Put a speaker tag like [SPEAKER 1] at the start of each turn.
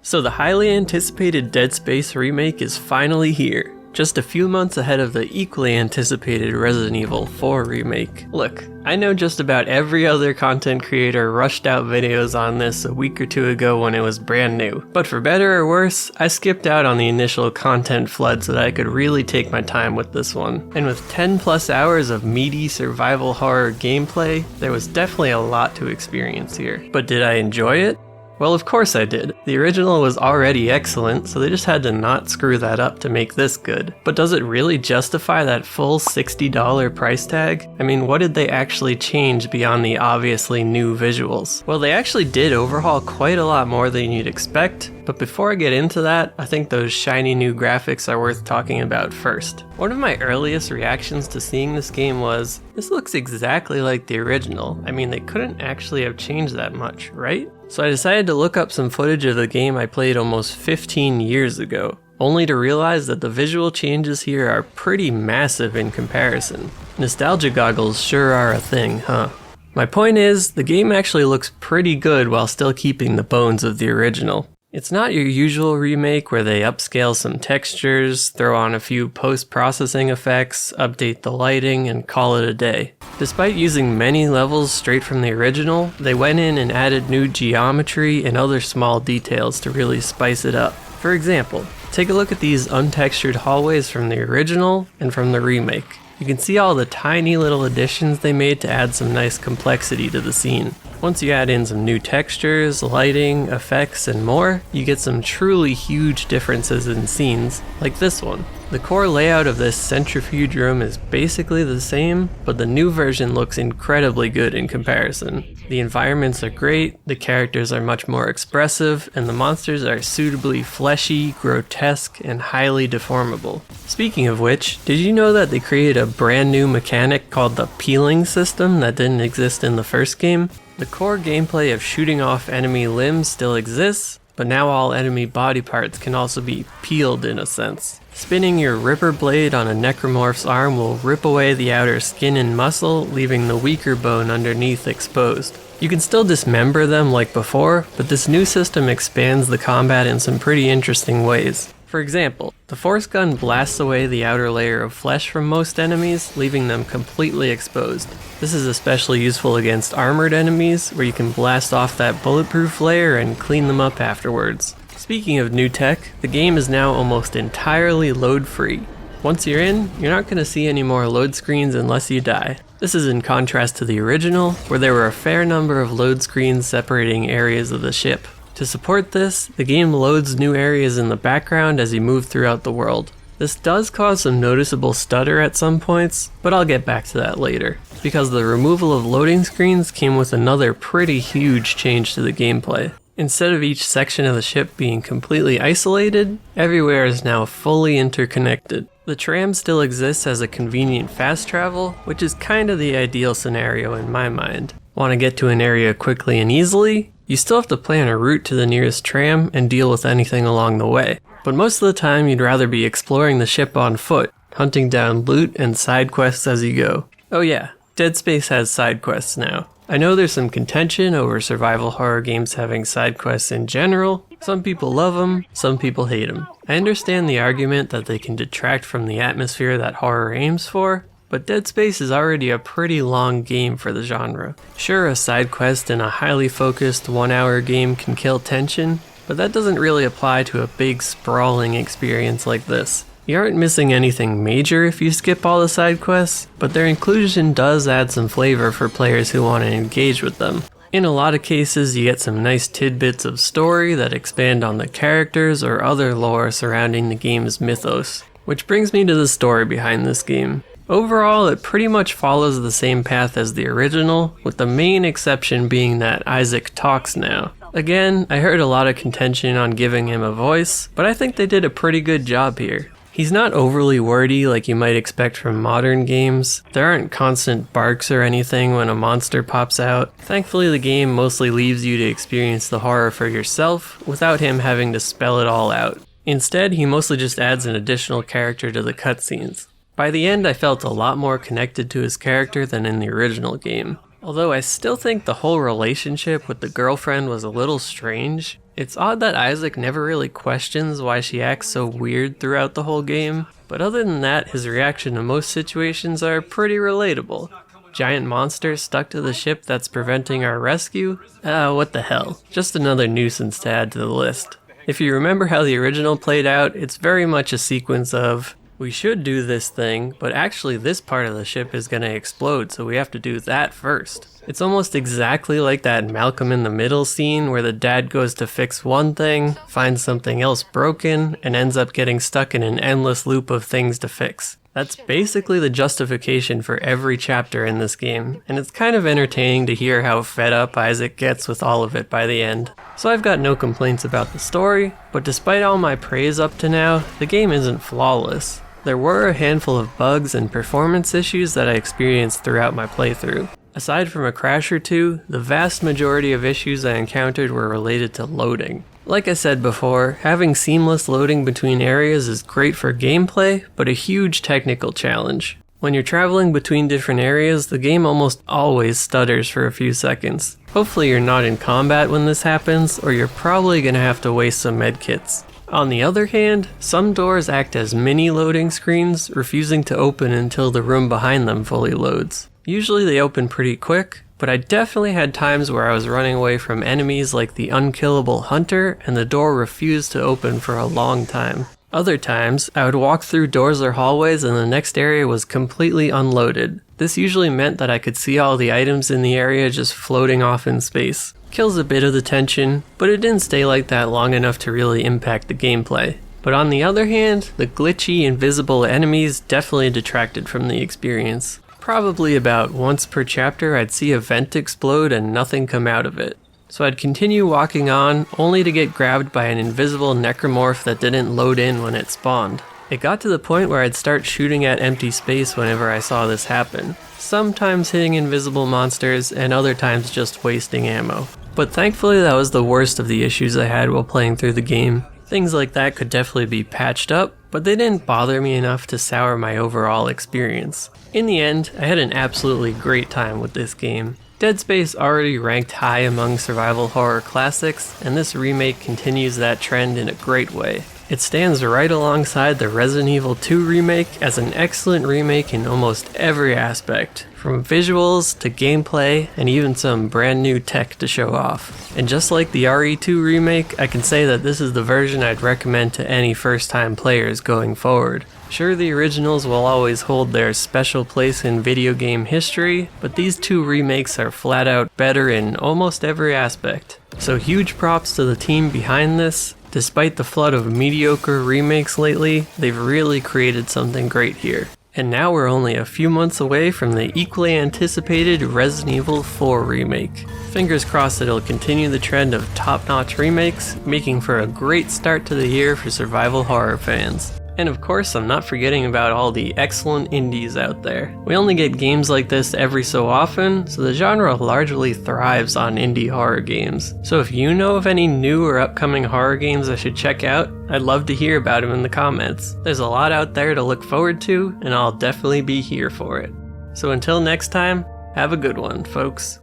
[SPEAKER 1] So the highly anticipated Dead Space remake is finally here, just a few months ahead of the equally anticipated Resident Evil 4 remake. Look, I know just about every other content creator rushed out videos on this a week or two ago when it was brand new, but for better or worse, I skipped out on the initial content flood so that I could really take my time with this one. And with 10 plus hours of meaty survival horror gameplay, there was definitely a lot to experience here. But did I enjoy it? Well, of course I did. The original was already excellent, so they just had to not screw that up to make this good. But does it really justify that full $60 price tag? I mean, what did they actually change beyond the obviously new visuals? Well, they actually did overhaul quite a lot more than you'd expect, but before I get into that, I think those shiny new graphics are worth talking about first. One of my earliest reactions to seeing this game was, this looks exactly like the original. I mean, they couldn't actually have changed that much, right? So I decided to look up some footage of the game I played almost 15 years ago, only to realize that the visual changes here are pretty massive in comparison. Nostalgia goggles sure are a thing, huh? My point is, the game actually looks pretty good while still keeping the bones of the original. It's not your usual remake where they upscale some textures, throw on a few post-processing effects, update the lighting, and call it a day. Despite using many levels straight from the original, they went in and added new geometry and other small details to really spice it up. For example, take a look at these untextured hallways from the original and from the remake. You can see all the tiny little additions they made to add some nice complexity to the scene. Once you add in some new textures, lighting, effects, and more, you get some truly huge differences in scenes, like this one. The core layout of this centrifuge room is basically the same, but the new version looks incredibly good in comparison. The environments are great, the characters are much more expressive, and the monsters are suitably fleshy, grotesque, and highly deformable. Speaking of which, did you know that they created a brand new mechanic called the peeling system that didn't exist in the first game? The core gameplay of shooting off enemy limbs still exists, but now all enemy body parts can also be peeled in a sense. Spinning your ripper blade on a necromorph's arm will rip away the outer skin and muscle, leaving the weaker bone underneath exposed. You can still dismember them like before, but this new system expands the combat in some pretty interesting ways. For example, the force gun blasts away the outer layer of flesh from most enemies, leaving them completely exposed. This is especially useful against armored enemies, where you can blast off that bulletproof layer and clean them up afterwards. Speaking of new tech, the game is now almost entirely load-free. Once you're in, you're not going to see any more load screens unless you die. This is in contrast to the original, where there were a fair number of load screens separating areas of the ship. To support this, the game loads new areas in the background as you move throughout the world. This does cause some noticeable stutter at some points, but I'll get back to that later, because the removal of loading screens came with another pretty huge change to the gameplay. Instead of each section of the ship being completely isolated, everywhere is now fully interconnected. The tram still exists as a convenient fast travel, which is kind of the ideal scenario in my mind. Want to get to an area quickly and easily? You still have to plan a route to the nearest tram and deal with anything along the way. But most of the time you'd rather be exploring the ship on foot, hunting down loot and side quests as you go. Oh yeah, Dead Space has side quests now. I know there's some contention over survival horror games having side quests in general. Some people love them, some people hate them. I understand the argument that they can detract from the atmosphere that horror aims for, but Dead Space is already a pretty long game for the genre. Sure, a side quest in a highly focused 1-hour game can kill tension, but that doesn't really apply to a big sprawling experience like this. You aren't missing anything major if you skip all the side quests, but their inclusion does add some flavor for players who want to engage with them. In a lot of cases, you get some nice tidbits of story that expand on the characters or other lore surrounding the game's mythos. Which brings me to the story behind this game. Overall, it pretty much follows the same path as the original, with the main exception being that Isaac talks now. Again, I heard a lot of contention on giving him a voice, but I think they did a pretty good job here. He's not overly wordy like you might expect from modern games. There aren't constant barks or anything when a monster pops out. Thankfully, the game mostly leaves you to experience the horror for yourself without him having to spell it all out. Instead, he mostly just adds an additional character to the cutscenes. By the end, I felt a lot more connected to his character than in the original game. Although I still think the whole relationship with the girlfriend was a little strange. It's odd that Isaac never really questions why she acts so weird throughout the whole game, but other than that, his reaction to most situations are pretty relatable. Giant monsters stuck to the ship that's preventing our rescue? What the hell. Just another nuisance to add to the list. If you remember how the original played out, it's very much a sequence of, we should do this thing, but actually this part of the ship is gonna explode, so we have to do that first. It's almost exactly like that Malcolm in the Middle scene where the dad goes to fix one thing, finds something else broken, and ends up getting stuck in an endless loop of things to fix. That's basically the justification for every chapter in this game, and it's kind of entertaining to hear how fed up Isaac gets with all of it by the end. So I've got no complaints about the story, but despite all my praise up to now, the game isn't flawless. There were a handful of bugs and performance issues that I experienced throughout my playthrough. Aside from a crash or two, the vast majority of issues I encountered were related to loading. Like I said before, having seamless loading between areas is great for gameplay, but a huge technical challenge. When you're traveling between different areas, the game almost always stutters for a few seconds. Hopefully you're not in combat when this happens, or you're probably gonna have to waste some medkits. On the other hand, some doors act as mini loading screens, refusing to open until the room behind them fully loads. Usually they open pretty quick, but I definitely had times where I was running away from enemies like the unkillable hunter and the door refused to open for a long time. Other times, I would walk through doors or hallways and the next area was completely unloaded. This usually meant that I could see all the items in the area just floating off in space. Kills a bit of the tension, but it didn't stay like that long enough to really impact the gameplay. But on the other hand, the glitchy, invisible enemies definitely detracted from the experience. Probably about once per chapter I'd see a vent explode and nothing come out of it. So I'd continue walking on, only to get grabbed by an invisible necromorph that didn't load in when it spawned. It got to the point where I'd start shooting at empty space whenever I saw this happen. Sometimes hitting invisible monsters, and other times just wasting ammo. But thankfully that was the worst of the issues I had while playing through the game. Things like that could definitely be patched up, but they didn't bother me enough to sour my overall experience. In the end, I had an absolutely great time with this game. Dead Space already ranked high among survival horror classics, and this remake continues that trend in a great way. It stands right alongside the Resident Evil 2 remake as an excellent remake in almost every aspect, from visuals to gameplay and even some brand new tech to show off. And just like the RE2 remake, I can say that this is the version I'd recommend to any first-time players going forward. Sure, the originals will always hold their special place in video game history, but these two remakes are flat out better in almost every aspect. So huge props to the team behind this. Despite the flood of mediocre remakes lately, they've really created something great here. And now we're only a few months away from the equally anticipated Resident Evil 4 remake. Fingers crossed it'll continue the trend of top-notch remakes, making for a great start to the year for survival horror fans. And of course, I'm not forgetting about all the excellent indies out there. We only get games like this every so often, so the genre largely thrives on indie horror games. So if you know of any new or upcoming horror games I should check out, I'd love to hear about them in the comments. There's a lot out there to look forward to, and I'll definitely be here for it. So until next time, have a good one, folks.